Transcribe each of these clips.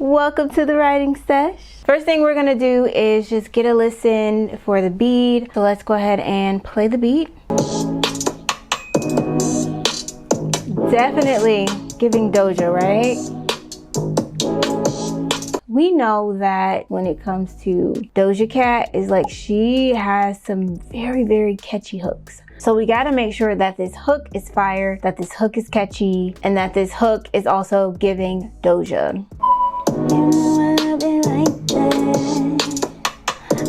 Welcome to the writing sesh. First thing we're gonna do is just get a listen for the beat. So let's go ahead and play the beat. Definitely giving Doja, right? We know that when it comes to Doja Cat, is like she has some very, very catchy hooks. So we gotta make sure that this hook is fire, that this hook is catchy, and that this hook is also giving Doja. You know I love it like that,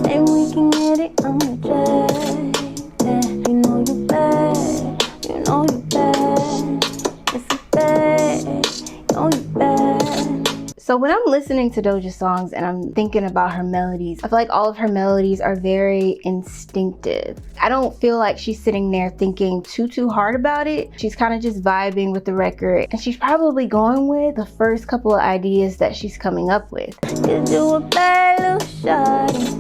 and we can get it on the track. Yeah. You know you bad, you know you bad, it's a bad, you know you bad. So when I'm listening to Doja's songs and I'm thinking about her melodies, I feel like all of her melodies are very instinctive. I don't feel like she's sitting there thinking too hard about it. She's kind of just vibing with the record, and she's probably going with the first couple of ideas that she's coming up with. Cause you a bad little shawty,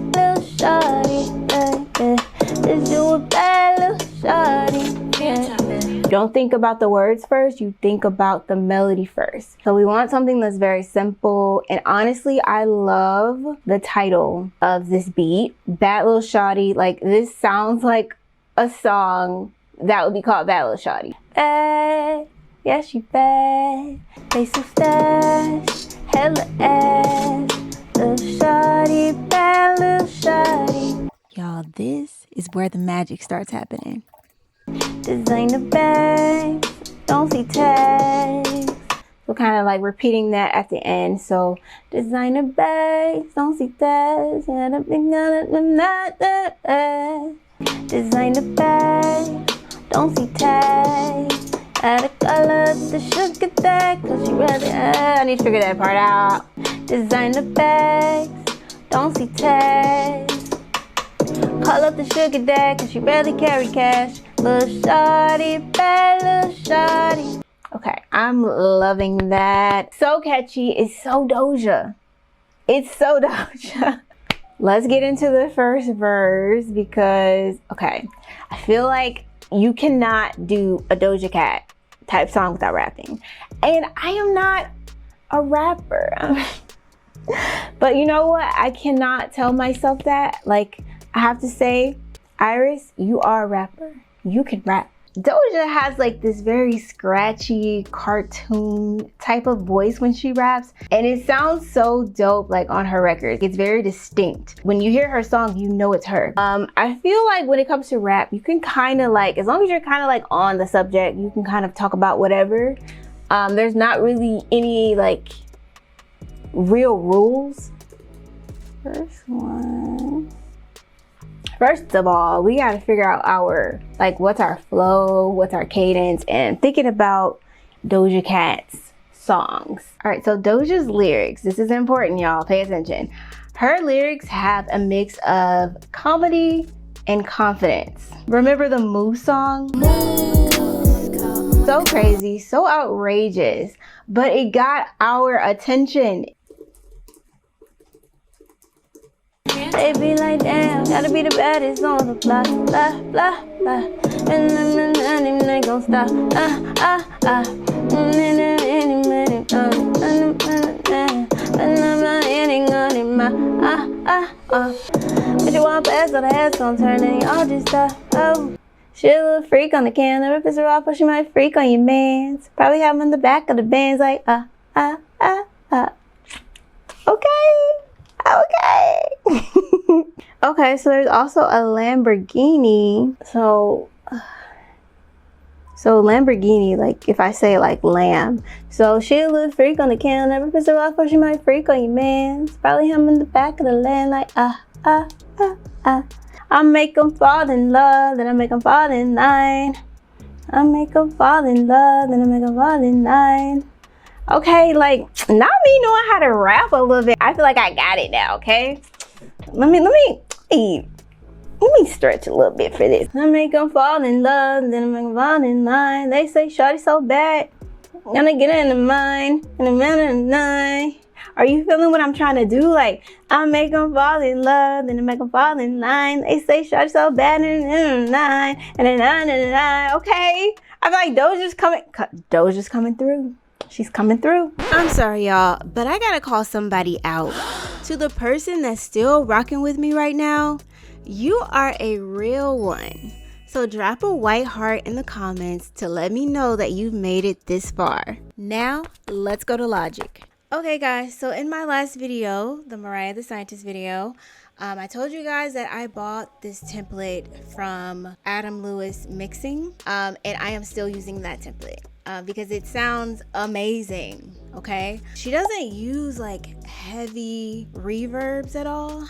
Cause you a bad little shawty, yeah. Don't think about the words first, you think about the melody first. So we want something that's very simple, and honestly, I love the title of this beat, Bad Little Shawty. Like, this sounds like a song that would be called Bad Little Shawty. Bad, yeah, she bad, face so stash, hella ass, little shawty, bad little shawty. Y'all, this is where the magic starts happening. Designer bags, don't see tags. So kind of like repeating that at the end. So designer bags, don't see tags. Designer bags, don't see tags. Add a color to the sugar tag, cause you rather, I need to figure that part out. Designer bags, don't see tags. Call up the sugar dad, cause she barely carry cash. Little shawty, bad little shawty. Okay, I'm loving that. So catchy, it's so Doja. It's so Doja. Let's get into the first verse because, okay, I feel like you cannot do a Doja Cat type song without rapping. And I am not a rapper. But you know what? I cannot tell myself that. Like, I have to say, Iris, you are a rapper. You can rap. Doja has like this very scratchy cartoon type of voice when she raps, and it sounds so dope like on her records. It's very distinct. When you hear her song, you know it's her. I feel like when it comes to rap, you can kind of like, as long as you're kind of like on the subject, you can kind of talk about whatever. There's not really any like real rules. First one. First of all, we got to figure out our, like, what's our flow, what's our cadence, and thinking about Doja Cat's songs. All right, so Doja's lyrics, this is important, y'all, pay attention. Her lyrics have a mix of comedy and confidence. Remember the Moo song? So crazy, so outrageous, but it got our attention. They be like, damn, gotta be the baddest on the block, blah, blah, blah. And then they gon' stop, any minute, and I'm not hitting on it, but you want fast, so the head's gon' turn, and y'all just stop, oh. She a little freak on the can, never piss her off, but she might freak on your mans. Probably have them in the back of the bands, like, Okay. Okay, so there's also a Lamborghini. So Lamborghini, like if I say like lamb. So she a little freak on the can, never piss her off, or she might freak on your mans. Probably him in the back of the land, like I make them fall in love, then I make them fall in line. I make them fall in love, then I make them fall in line. Okay, like, not me knowing how to rap a little bit. I feel like I got it now, okay? Let me stretch a little bit for this. I make them fall in love, then I make them fall in line. They say shawty so bad, gonna get in the mind in a minute and nine. Are you feeling what I'm trying to do? Like, I make them fall in love, then I make them fall in line. They say shawty so bad, and nine, and then nine, and nine. Okay, I feel like Doja's coming through. she's coming through. I'm sorry, y'all, but I gotta call somebody out. To the person that's still rocking with me right now, you are a real one. So drop a white heart in the comments to let me know that you've made it this far. Now, let's go to Logic. Okay guys, so in my last video, the Mariah the Scientist video, I told you guys that I bought this template from Adam Lewis Mixing, and I am still using that template because it sounds amazing, okay? She doesn't use like heavy reverbs at all,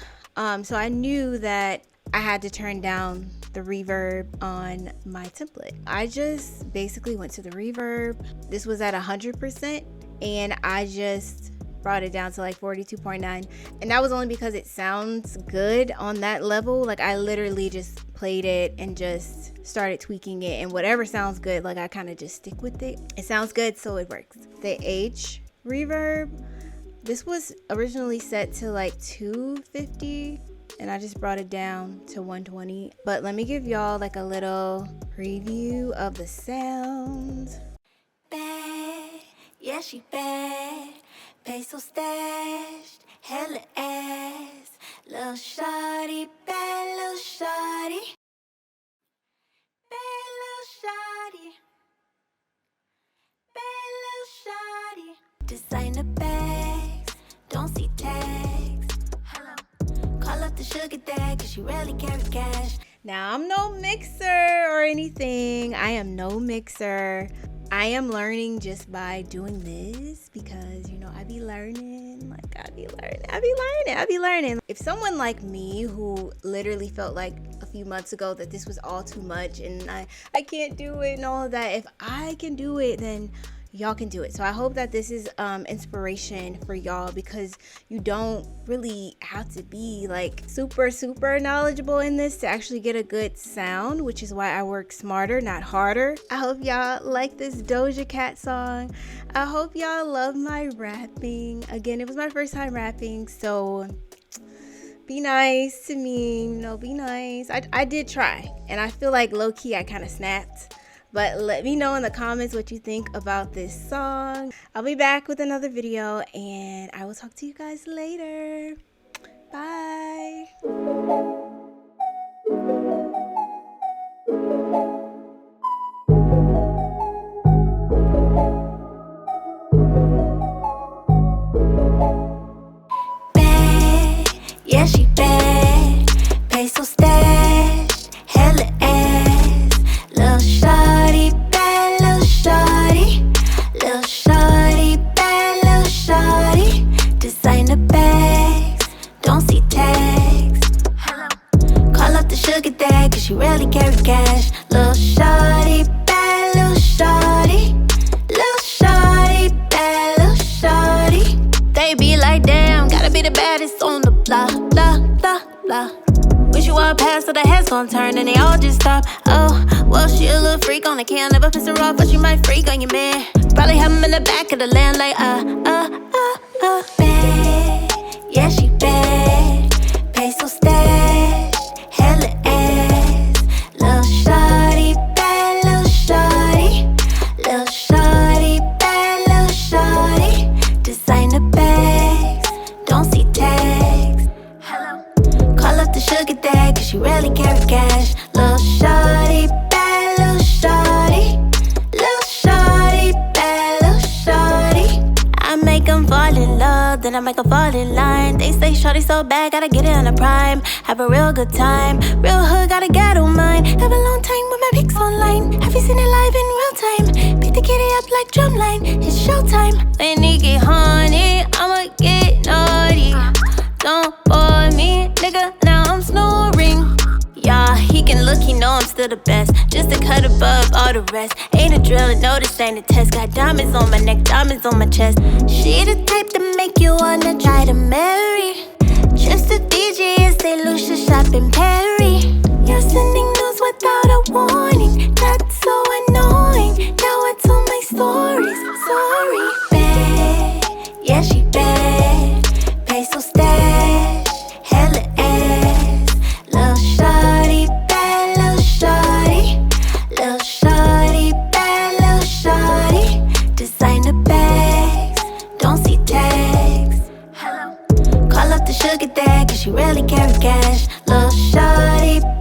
so I knew that I had to turn down the reverb on my template. I just basically went to the reverb. This was at 100%, and I just brought it down to like 42.9, and that was only because it sounds good on that level. Like I literally just played it and just started tweaking it, and whatever sounds good, like I kind of just stick with it. It sounds good, so it works. The H reverb, this was originally set to like 250, and I just brought it down to 120. But let me give y'all like a little preview of the sounds. Bad, yeah, she bad. Peso stashed, hella ass. Lil' shawty, bad lil' shawty. Bad lil' shawty. Bad lil' shawty. Designer bags, don't see tags. Hello. Call up the sugar dad, cause she rarely carry cash. Now, I'm no mixer or anything. I am no mixer. I am learning just by doing this because, you know, I be learning. Like, I be learning. If someone like me who literally felt like a few months ago that this was all too much and I can't do it and all of that, if I can do it, then y'all can do it. So I hope that this is inspiration for y'all, because you don't really have to be like super knowledgeable in this to actually get a good sound, which is why I work smarter, not harder. I hope y'all like this Doja Cat song. I hope y'all love my rapping. Again, it was my first time rapping, so be nice to me, you know, be nice. I did try, and I feel like low-key I kind of snapped. But let me know in the comments what you think about this song. I'll be back with another video, and I will talk to you guys later. Bye. Bad, yeah, she bad. Peso stash, hella ass. Lil' shawty, bad lil' shawty. Lil' shawty, bad lil' shawty. Designer bags, don't see tags. Hello. Call up the sugar dad, cause she rarely carry cash. Lil' shawty, bad lil' shawty. Lil' shawty, bad lil' shawty. They be like, damn, gotta be the baddest on the block, blah, blah, blah. Wish you all past, so the heads gon' turn and they all just stop. Oh, well, she a little freak on the can. Never piss her off, but she might freak on your man. Probably have him in the back of the land like, bad, yeah, she bad. Peso stash, hella ass. Lil' shawty, bad lil' shawty. Lil' shawty, bad lil' shawty. Designer bags, don't see tags. Hello. Call up the sugar dad, cause she rarely carry cash. Lil' shawty, bad lil' shawty. Lil' shawty, bad lil' shawty. I make them fall in love, then I make them fall in line. They say shawty so bad, gotta get it on the prime. Have a real good time, real hood, gotta get on mine. Have a long time with my pics online. Have you seen it live in real time? Beat the kitty up like drumline, it's showtime. When it get horny, I'ma get naughty. Don't bore me, nigga, now I'm snoring. Yeah, he can look, he know I'm still the best. Just a cut above all the rest. Ain't a drill, no, this ain't a test. Got diamonds on my neck, diamonds on my chest. She the type to make you wanna try to marry. Just a DJ and say Lucia shopping Perry. You're sending news without a warning. That's so annoying. Now it's on my stories, sorry. Bad, yeah, she bad. Peso stash, hella ass. Lil' shawty, bad lil' shawty. Lil' shawty, bad lil' shawty. Designer bag. off the sugar daddy, cause she really carry cash. Little shawty